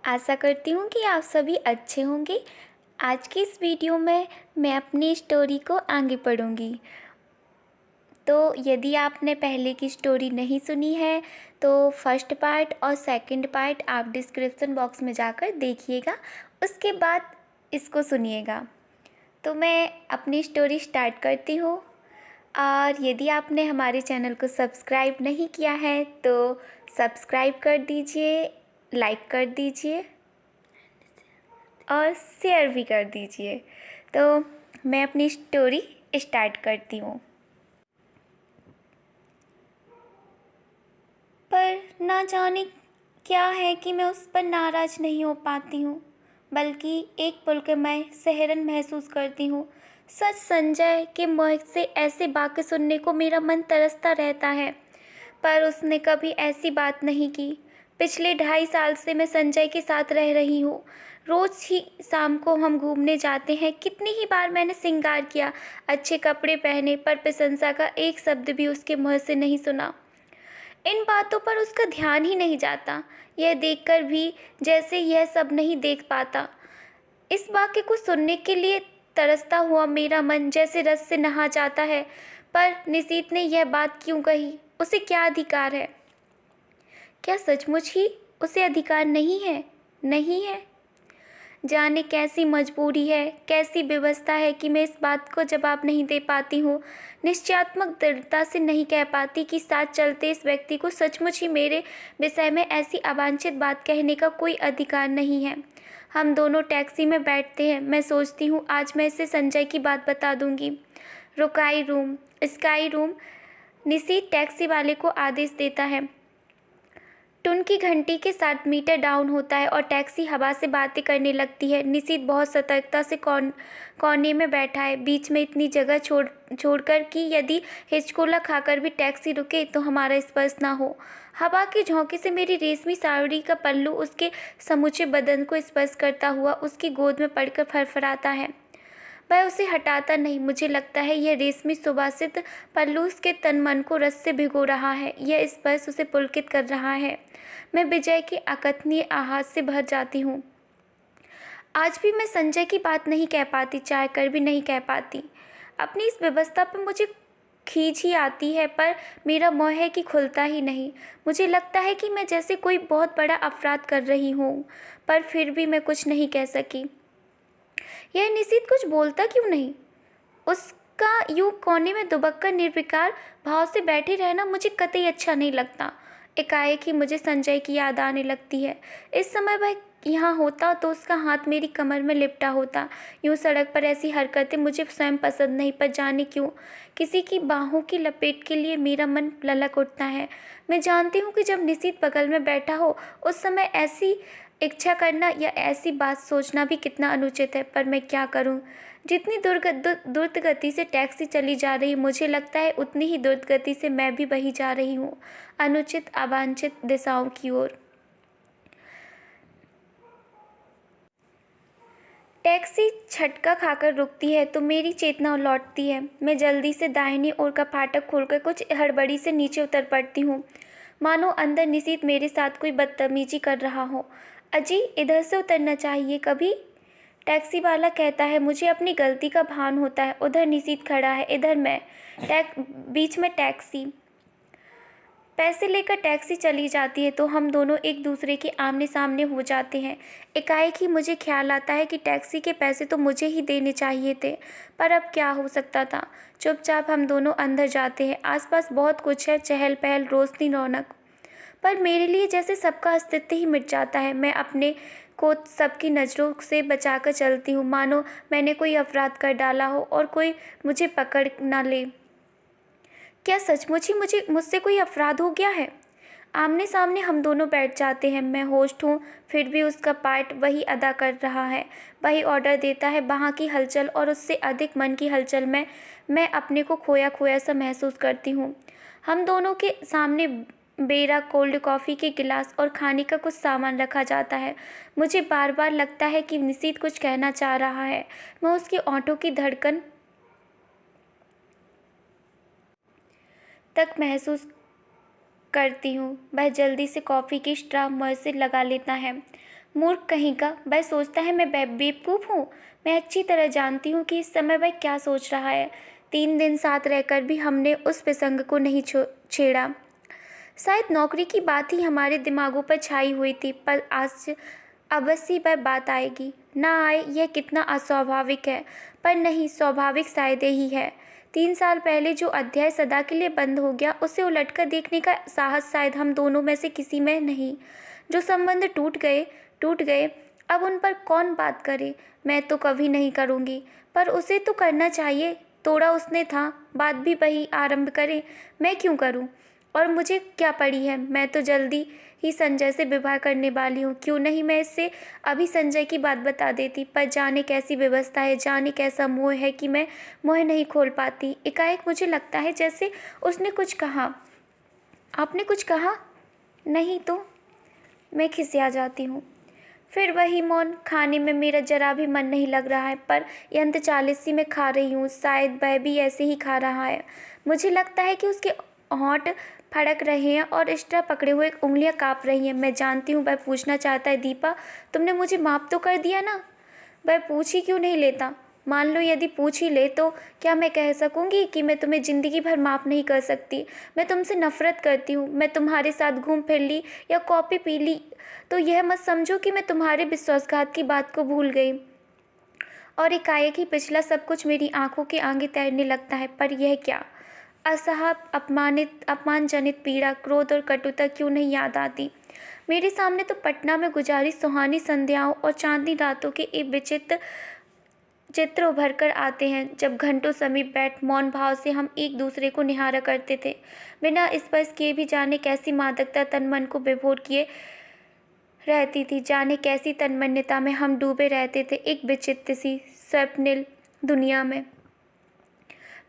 आशा करती हूँ कि आप सभी अच्छे होंगे। आज की इस वीडियो में मैं अपनी स्टोरी को आगे पढ़ूँगी। तो यदि आपने पहले की स्टोरी नहीं सुनी है तो फर्स्ट पार्ट और सेकंड पार्ट आप डिस्क्रिप्शन बॉक्स में जाकर देखिएगा, उसके बाद इसको सुनिएगा। तो मैं अपनी स्टोरी स्टार्ट करती हूँ। और यदि आपने हमारे चैनल को सब्सक्राइब नहीं किया है तो सब्सक्राइब कर दीजिए, लाइक कर दीजिए और शेयर भी कर दीजिए। तो मैं अपनी स्टोरी स्टार्ट करती हूँ। पर ना जाने क्या है कि मैं उस पर नाराज़ नहीं हो पाती हूँ, बल्कि एक पल के मैं सहरन महसूस करती हूँ। सच संजय के मुँह से ऐसे वाक्य सुनने को मेरा मन तरसता रहता है, पर उसने कभी ऐसी बात नहीं की। पिछले 2.5 साल से मैं संजय के साथ रह रही हूँ। रोज़ ही शाम को हम घूमने जाते हैं। कितनी ही बार मैंने श्रृंगार किया, अच्छे कपड़े पहने, पर प्रशंसा का एक शब्द भी उसके मुँह से नहीं सुना। इन बातों पर उसका ध्यान ही नहीं जाता, यह देखकर भी जैसे यह सब नहीं देख पाता। इस वाक्य को सुनने के लिए तरसता हुआ मेरा मन जैसे रस से नहा जाता है। पर निशीत ने यह बात क्यों कही? उसे क्या अधिकार है? क्या सचमुच ही उसे अधिकार नहीं है? नहीं है। जाने कैसी मजबूरी है, कैसी व्यवस्था है कि मैं इस बात को जवाब नहीं दे पाती हूँ। निश्चयात्मक दृढ़ता से नहीं कह पाती कि साथ चलते इस व्यक्ति को सचमुच ही मेरे विषय में ऐसी अवांछित बात कहने का कोई अधिकार नहीं है। हम दोनों टैक्सी में बैठते हैं। मैं सोचती हूँ आज मैं इसे संजय की बात बता दूंगी। Sky room. निशीत टैक्सी वाले को आदेश देता है। टुन की घंटी के 7 मीटर डाउन होता है और टैक्सी हवा से बातें करने लगती है। निशीत बहुत सतर्कता से कोने में बैठा है, बीच में इतनी जगह छोड़कर कि यदि हिचकोला खाकर भी टैक्सी रुके तो हमारा स्पर्श ना हो। हवा के झोंके से मेरी रेशमी साड़ी का पल्लू उसके समूचे बदन को स्पर्श करता हुआ उसकी गोद में पड़कर फरफराता है। वह उसे हटाता नहीं। मुझे लगता है यह रेशमी सुवासित पल्लू उसके तन मन को रस से भिगो रहा है। यह स्पर्श उसे पुलकित कर रहा है। मैं विजय के अकथनीय आहत से भर जाती हूँ। आज भी मैं संजय की बात नहीं कह पाती, चाह कर भी नहीं कह पाती। अपनी इस व्यवस्था पर मुझे खींच ही आती है, पर मेरा मोह है कि खुलता ही नहीं। मुझे लगता है कि मैं जैसे कोई बहुत बड़ा अपराध कर रही हूँ, पर फिर भी मैं कुछ नहीं कह सकी। यह निशीत कुछ बोलता क्यों नहीं? उसका यूं कोने में दुबक कर निर्विकार भाव से बैठे रहना मुझे कतई अच्छा नहीं लगता। एकाएक ही मुझे संजय की याद आने लगती है। इस समय वह यहाँ होता तो उसका हाथ मेरी कमर में लिपटा होता। यूं सड़क पर ऐसी हरकतें मुझे स्वयं पसंद नहीं, पर जाने क्यों किसी की बाहों की लपेट के लिए मेरा मन ललक उठता है। मैं जानती हूँ कि जब निशीत बगल में बैठा हो उस समय ऐसी इच्छा करना या ऐसी बात सोचना भी कितना अनुचित है, पर मैं क्या करूं? जितनी द्रुत गति से टैक्सी चली जा रही, मुझे लगता है उतनी ही द्रुत गति से मैं भी बही जा रही हूँ, अनुचित अवांछित दिशाओं की ओर। टैक्सी झटका खाकर रुकती है तो मेरी चेतना लौटती है। मैं जल्दी से दाहिनी ओर का फाटक खोलकर कुछ हड़बड़ी से नीचे उतर पड़ती हूँ, मानो अंदर निशीत मेरे साथ कोई बदतमीजी कर रहा हो। अजी, इधर से उतरना चाहिए कभी, टैक्सी वाला कहता है। मुझे अपनी गलती का भान होता है। उधर निशीत खड़ा है, इधर मैं, बीच में टैक्सी। पैसे लेकर टैक्सी चली जाती है तो हम दोनों एक दूसरे के आमने सामने हो जाते हैं। एकाएक ही मुझे ख्याल आता है कि टैक्सी के पैसे तो मुझे ही देने चाहिए थे, पर अब क्या हो सकता था। चुपचाप हम दोनों अंदर जाते हैं। आसपास बहुत कुछ है, चहल पहल, रोशनी, रौनक, पर मेरे लिए जैसे सबका अस्तित्व ही मिट जाता है। मैं अपने को सबकी नज़रों से बचाकर चलती हूँ, मानो मैंने कोई अपराध कर डाला हो और कोई मुझे पकड़ ना ले। क्या सचमुच ही मुझसे कोई अपराध हो गया है? आमने सामने हम दोनों बैठ जाते हैं। मैं होस्ट हूँ, फिर भी उसका पार्ट वही अदा कर रहा है, वही ऑर्डर देता है। वहाँ की हलचल और उससे अधिक मन की हलचल में मैं अपने को खोया खोया सा महसूस करती हूँ। हम दोनों के सामने बेरा, कोल्ड कॉफ़ी के गिलास और खाने का कुछ सामान रखा जाता है। मुझे बार बार लगता है कि निशीत कुछ कहना चाह रहा है। मैं उसकी होंठों की धड़कन तक महसूस करती हूँ। वह जल्दी से कॉफ़ी की स्ट्रॉ मुँह से लगा लेता है। मूर्ख कहीं का, वह सोचता है मैं बेवकूफ़ हूँ। मैं अच्छी तरह जानती हूँ कि इस समय वह क्या सोच रहा है। 3 दिन साथ रहकर भी हमने उस प्रसंग को नहीं छेड़ा। शायद नौकरी की बात ही हमारे दिमागों पर छाई हुई थी, पर आज अवश्य वह बात आएगी। ना आए यह कितना अस्वाभाविक है, पर नहीं, स्वाभाविक शायद यही है। 3 साल पहले जो अध्याय सदा के लिए बंद हो गया, उसे उलटकर देखने का साहस शायद हम दोनों में से किसी में नहीं। जो संबंध टूट गए, अब उन पर कौन बात करे। मैं तो कभी नहीं करूँगी, पर उसे तो करना चाहिए। तोड़ा उसने था, बात भी वही आरंभ करे। मैं क्यों करूँ? और मुझे क्या पड़ी है? मैं तो जल्दी ही संजय से विवाह करने वाली हूँ। क्यों नहीं मैं इससे अभी संजय की बात बता देती, पर जाने कैसी व्यवस्था है, जाने कैसा मोह है कि मैं मोह नहीं खोल पाती। एकाएक मुझे लगता है जैसे उसने कुछ कहा। आपने कुछ कहा? नहीं तो मैं खिसिया जाती हूँ। फिर वही मौन। खाने में मेरा जरा भी मन नहीं लग रहा है, पर यंत्र चालीसी में खा रही हूँ। शायद वह भी ऐसे ही खा रहा है। मुझे लगता है कि उसके होंठ फड़क रहे हैं और एक्स्ट्रा पकड़े हुए उंगलियां काँप रही हैं। मैं जानती हूँ वह पूछना चाहता है, दीपा तुमने मुझे माफ़ तो कर दिया ना? वह पूछ ही क्यों नहीं लेता? मान लो यदि पूछ ही ले तो क्या मैं कह सकूंगी कि मैं तुम्हें ज़िंदगी भर माफ़ नहीं कर सकती? मैं तुमसे नफ़रत करती हूँ। मैं तुम्हारे साथ घूम फिर ली या कॉफ़ी पी ली तो यह मत समझो कि मैं तुम्हारे विश्वासघात की बात को भूल गई और एकाएक ही पिछला सब कुछ मेरी आंखों के आगे तैरने लगता है। पर यह क्या असह्य अपमानजनित पीड़ा, क्रोध और कटुता क्यों नहीं याद आती? मेरे सामने तो पटना में गुजारी सुहानी संध्याओं और चांदनी रातों के एक विचित्र चित्र उभर कर आते हैं, जब घंटों समीप बैठ मौन भाव से हम एक दूसरे को निहारा करते थे, बिना स्पर्श किए भी। जाने कैसी मादकता तन मन को विभोर किए रहती थी, जाने कैसी तन्मयता में हम डूबे रहते थे एक विचित्र सी स्वप्निल दुनिया में।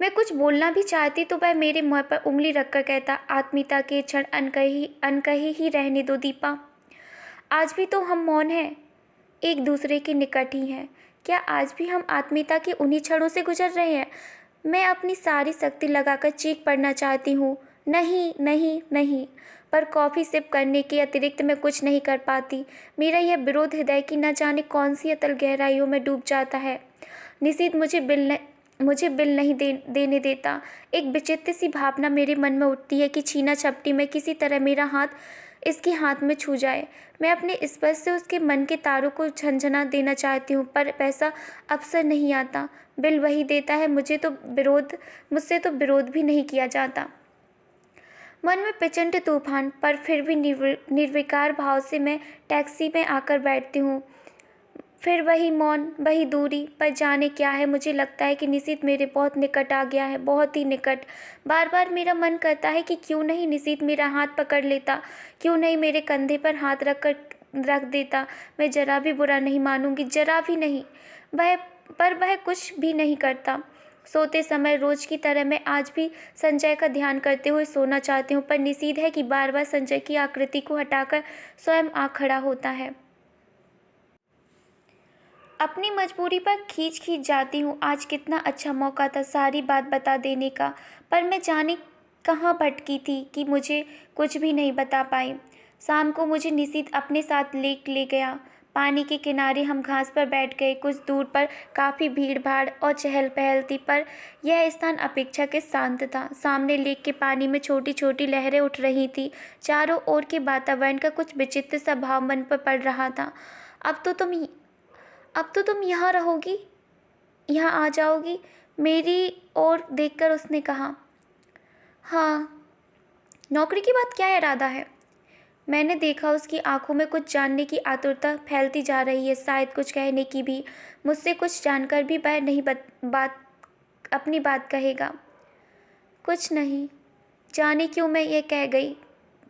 मैं कुछ बोलना भी चाहती तो वह मेरे मुँह पर उंगली रखकर कहता, आत्मीयता के क्षण अनकही ही रहने दो दीपा। आज भी तो हम मौन हैं, एक दूसरे के निकट ही हैं। क्या आज भी हम आत्मीयता के उन्हीं क्षणों से गुजर रहे हैं? मैं अपनी सारी शक्ति लगाकर चीख पड़ना चाहती हूँ, नहीं नहीं नहीं, पर कॉफ़ी सिप करने के अतिरिक्त मैं कुछ नहीं कर पाती। मेरा यह विरोध हृदय की न जाने कौन सी अतल गहराइयों में डूब जाता है। निशीथ मुझे बिल नहीं देने देता। एक विचित्र सी भावना मेरे मन में उठती है कि छीना झपटी में किसी तरह मेरा हाथ इसके हाथ में छू जाए। मैं अपने स्पर्श से उसके मन के तारों को झंझना देना चाहती हूँ, पर वैसा अवसर नहीं आता। बिल वही देता है, मुझसे तो विरोध भी नहीं किया जाता। मन में प्रचंड तूफान, पर फिर भी निर्विकार भाव से मैं टैक्सी में आकर बैठती हूँ। फिर वही मौन, वही दूरी, पर जाने क्या है, मुझे लगता है कि निशीथ मेरे बहुत निकट आ गया है, बहुत ही निकट। बार बार मेरा मन करता है कि क्यों नहीं निशीथ मेरा हाथ पकड़ लेता, क्यों नहीं मेरे कंधे पर हाथ रख देता। मैं जरा भी बुरा नहीं मानूंगी, जरा भी नहीं। वह कुछ भी नहीं करता। सोते समय रोज की तरह मैं आज भी संजय का ध्यान करते हुए सोना चाहती हूँ, पर निशीथ है कि बार बार संजय की आकृति को हटाकर स्वयं आ खड़ा होता है। अपनी मजबूरी पर खींच जाती हूँ। आज कितना अच्छा मौका था सारी बात बता देने का, पर मैं जाने कहाँ भटकी थी कि मुझे कुछ भी नहीं बता पाई। शाम को मुझे निशीथ अपने साथ ले गया। पानी के किनारे हम घास पर बैठ गए। कुछ दूर पर काफ़ी भीड़ भाड़ और चहल पहल थी, पर यह स्थान अपेक्षा के शांत था। सामने लेक के पानी में छोटी छोटी लहरें उठ रही थी। चारों ओर के वातावरण का कुछ विचित्र सा भाव मन पर पड़ रहा था। अब तो तुम यहाँ रहोगी, यहाँ आ जाओगी? मेरी ओर देखकर उसने कहा। हाँ। नौकरी की बात क्या इरादा है? मैंने देखा उसकी आंखों में कुछ जानने की आतुरता फैलती जा रही है, शायद कुछ कहने की भी। मुझसे कुछ जानकर भी वह नहीं अपनी बात कहेगा। कुछ नहीं, जाने क्यों मैं ये कह गई।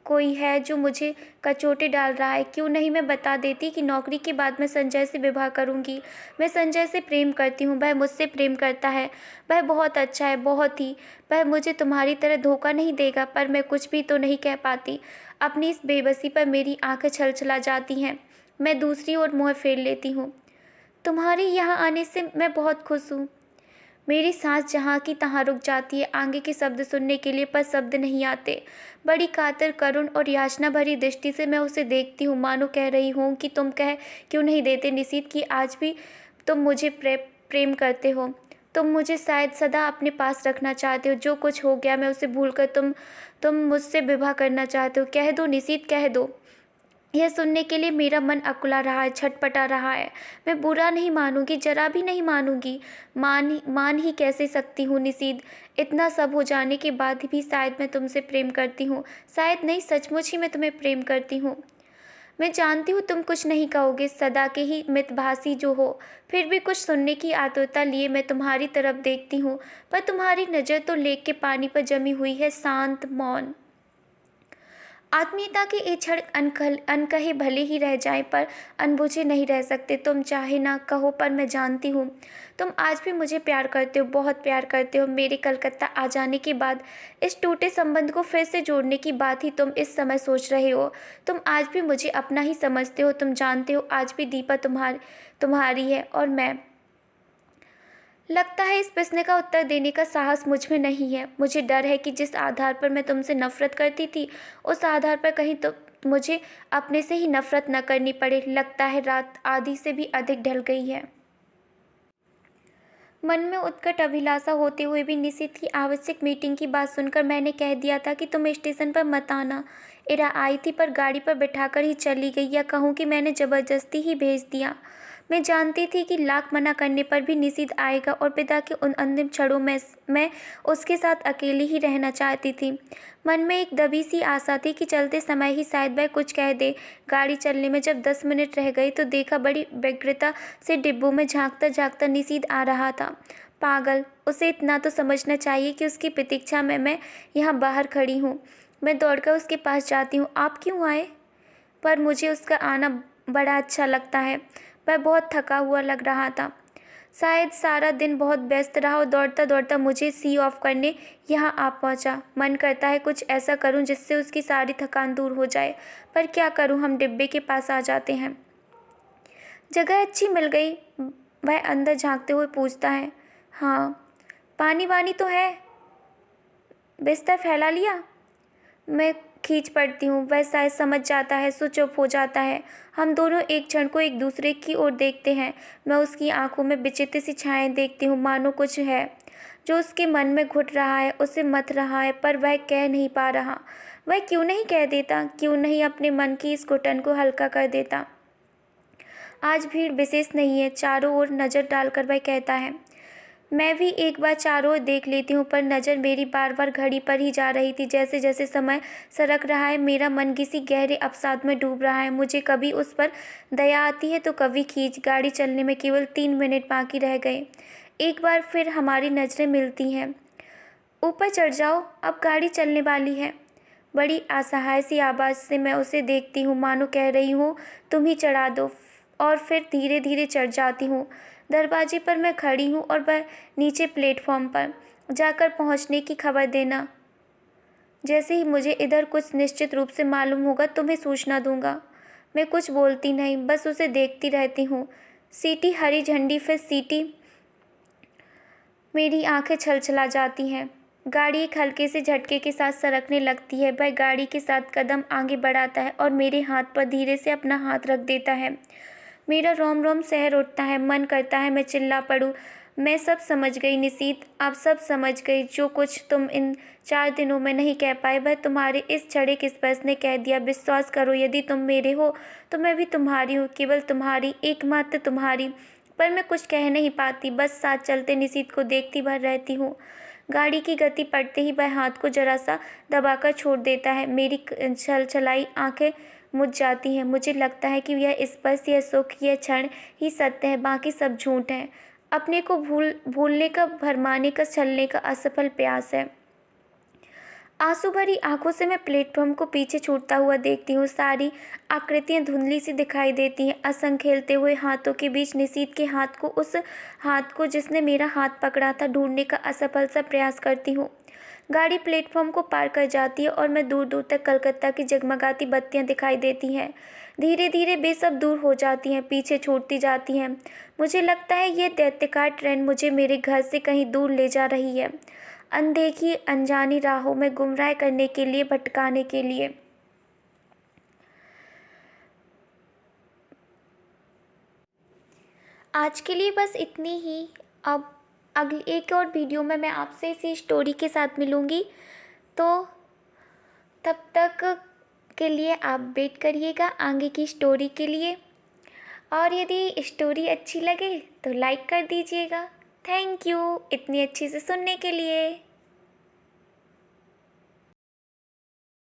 कोई है जो मुझे कचोटे डाल रहा है। क्यों नहीं मैं बता देती कि नौकरी के बाद मैं संजय से विवाह करूंगी। मैं संजय से प्रेम करती हूँ, वह मुझसे प्रेम करता है। वह बहुत अच्छा है, बहुत ही। वह मुझे तुम्हारी तरह धोखा नहीं देगा, पर मैं कुछ भी तो नहीं कह पाती। अपनी इस बेबसी पर मेरी आंखें छलछला जाती हैं। मैं दूसरी ओर मुँह फेर लेती हूँ। तुम्हारे यहाँ आने से मैं बहुत खुश हूँ। मेरी सांस जहाँ की तहाँ रुक जाती है आगे के शब्द सुनने के लिए, पर शब्द नहीं आते। बड़ी कातर, करुण और याचना भरी दृष्टि से मैं उसे देखती हूँ, मानो कह रही हूँ कि तुम कह क्यों नहीं देते निशीथ कि आज भी तुम मुझे प्रेम करते हो। तुम मुझे शायद सदा अपने पास रखना चाहते हो। जो कुछ हो गया मैं उसे भूलकर तुम मुझसे विवाह करना चाहते हो। कह दो निशीथ, कह दो। यह सुनने के लिए मेरा मन अकुला रहा है, छटपटा रहा है। मैं बुरा नहीं मानूंगी, जरा भी नहीं मानूंगी। मान ही कैसे सकती हूँ निशीथ। इतना सब हो जाने के बाद भी शायद मैं तुमसे प्रेम करती हूँ। शायद नहीं, सचमुच ही मैं तुम्हें प्रेम करती हूँ। मैं जानती हूँ तुम कुछ नहीं कहोगे, सदा के ही मितभाषी जो हो। फिर भी कुछ सुनने की आतुरता लिए मैं तुम्हारी तरफ देखती हूँ, पर तुम्हारी नज़र तो लेक के पानी पर जमी हुई है, शांत, मौन। आत्मीयता के ये क्षण अनकहे भले ही रह जाएं, पर अनबुझे नहीं रह सकते। तुम चाहे ना कहो, पर मैं जानती हूँ तुम आज भी मुझे प्यार करते हो, बहुत प्यार करते हो। मेरे कलकत्ता आ जाने के बाद इस टूटे संबंध को फिर से जोड़ने की बात ही तुम इस समय सोच रहे हो। तुम आज भी मुझे अपना ही समझते हो। तुम जानते हो आज भी दीपा तुम्हारी है और मैं। लगता है इस प्रश्न का उत्तर देने का साहस मुझ में नहीं है। मुझे डर है कि जिस आधार पर मैं तुमसे नफरत करती थी, उस आधार पर कहीं तो मुझे अपने से ही नफरत न करनी पड़े। लगता है रात आधी से भी अधिक ढल गई है। मन में उत्कट अभिलाषा होते हुए भी निशीथ की आवश्यक मीटिंग की बात सुनकर मैंने कह दिया था कि तुम स्टेशन पर मत आना। इरा आई थी, पर गाड़ी पर बिठाकर ही चली गई, या कहूँ कि मैंने ज़बरदस्ती ही भेज दिया। मैं जानती थी कि लाख मना करने पर भी निशीथ आएगा, और पिता के उन अंतिम क्षणों में मैं उसके साथ अकेली ही रहना चाहती थी। मन में एक दबी सी आशा थी कि चलते समय ही शायद वह कुछ कह दे। गाड़ी चलने में जब 10 मिनट रह गए तो देखा बड़ी व्यग्रता से डिब्बों में झांकता झांकता निशीथ आ रहा था। पागल, उसे इतना तो समझना चाहिए कि उसकी प्रतीक्षा में मैं यहाँ बाहर खड़ी हूँ। मैं दौड़कर उसके पास जाती हूँ। आप क्यों आए? पर मुझे उसका आना बड़ा अच्छा लगता है। वह बहुत थका हुआ लग रहा था। शायद सारा दिन बहुत व्यस्त रहा और दौड़ता दौड़ता मुझे सी ऑफ करने यहाँ आ पहुँचा। मन करता है कुछ ऐसा करूँ जिससे उसकी सारी थकान दूर हो जाए, पर क्या करूँ। हम डिब्बे के पास आ जाते हैं। जगह अच्छी मिल गई, वह अंदर झांकते हुए पूछता है। हाँ। पानी वानी तो है? बिस्तर फैला लिया? मैं खींच पड़ती हूँ। वह शायद समझ जाता है, सो चुप हो जाता है। हम दोनों एक क्षण को एक दूसरे की ओर देखते हैं। मैं उसकी आंखों में विचित्र सी छायाएं देखती हूँ, मानो कुछ है जो उसके मन में घुट रहा है, उसे मथ रहा है, पर वह कह नहीं पा रहा। वह क्यों नहीं कह देता? क्यों नहीं अपने मन की इस घुटन को हल्का कर देता? आज भीड़ विशेष नहीं है। चारों ओर नज़र डालकर वह कहता है। मैं भी एक बार चारों ओर देख लेती हूँ, पर नज़र मेरी बार बार घड़ी पर ही जा रही थी। जैसे जैसे समय सरक रहा है, मेरा मन किसी गहरे अवसाद में डूब रहा है। मुझे कभी उस पर दया आती है तो कभी खींच। गाड़ी चलने में केवल 3 मिनट बाकी रह गए। एक बार फिर हमारी नज़रें मिलती हैं। ऊपर चढ़ जाओ, अब गाड़ी चलने वाली है। बड़ी असहाय सी आवाज़ से मैं उसे देखती हूँ, मानो कह रही हूँ तुम ही चढ़ा दो। और फिर धीरे धीरे चढ़ जाती हूँ। दरवाजे पर मैं खड़ी हूँ और वह नीचे प्लेटफॉर्म पर। जाकर पहुँचने की खबर देना। जैसे ही मुझे इधर कुछ निश्चित रूप से मालूम होगा तुम्हें सूचना दूंगा। मैं कुछ बोलती नहीं, बस उसे देखती रहती हूँ। सीटी, हरी झंडी, फिर सीटी। मेरी आंखें छलछला जाती हैं। गाड़ी एक हल्के से झटके के साथ सरकने लगती है। वह गाड़ी के साथ कदम आगे बढ़ाता है और मेरे हाथ पर धीरे से अपना हाथ रख देता है। मेरा रोम रोम सहर उठता है। मन करता है मैं चिल्ला पड़ूं। मैं सब समझ गई निशीथ, आप सब समझ गई। जो कुछ तुम इन 4 दिनों में नहीं कह पाए, वह तुम्हारे इस क्षणिक स्पर्श ने कह दिया। विश्वास करो, यदि तुम मेरे हो तो मैं भी तुम्हारी हूँ, केवल तुम्हारी, एकमात्र तुम्हारी। पर मैं कुछ कह नहीं पाती, बस साथ चलते निशीथ को देखती भर रहती हूँ। गाड़ी की गति पड़ते ही वह हाथ को जरा सा दबाकर छोड़ देता है। मेरी छलछलाई आंखें मुझ जाती हैं। मुझे लगता है कि यह स्पर्श, यह सुख, यह क्षण ही सत्य है, बाकी सब झूठ है। अपने को भूलने का, भरमाने का, छलने का असफल प्रयास है। आंसू भरी आंखों से मैं प्लेटफॉर्म को पीछे छूटता हुआ देखती हूँ। सारी आकृतियाँ धुंधली सी दिखाई देती हैं। असंग खेलते हुए हाथों के बीच निशीथ के हाथ को, उस हाथ को जिसने मेरा हाथ पकड़ा था, ढूंढने का असफल सा प्रयास करती हूँ। गाड़ी प्लेटफॉर्म को पार कर जाती है और मैं दूर दूर तक कलकत्ता की जगमगाती बत्तियाँ दिखाई देती हैं। धीरे धीरे वे सब दूर हो जाती हैं, पीछे छूटती जाती हैं। मुझे लगता है ये दैत्याकार ट्रेन मुझे मेरे घर से कहीं दूर ले जा रही है, अनदेखी अनजानी राहों में गुमराह करने के लिए, भटकाने के लिए। आज के लिए बस इतनी ही। अब अगली एक और वीडियो में मैं आपसे इसी स्टोरी के साथ मिलूँगी, तो तब तक के लिए आप वेट करिएगा आगे की स्टोरी के लिए। और यदि स्टोरी अच्छी लगे तो लाइक कर दीजिएगा। थैंक यू इतनी अच्छी से सुनने के लिए।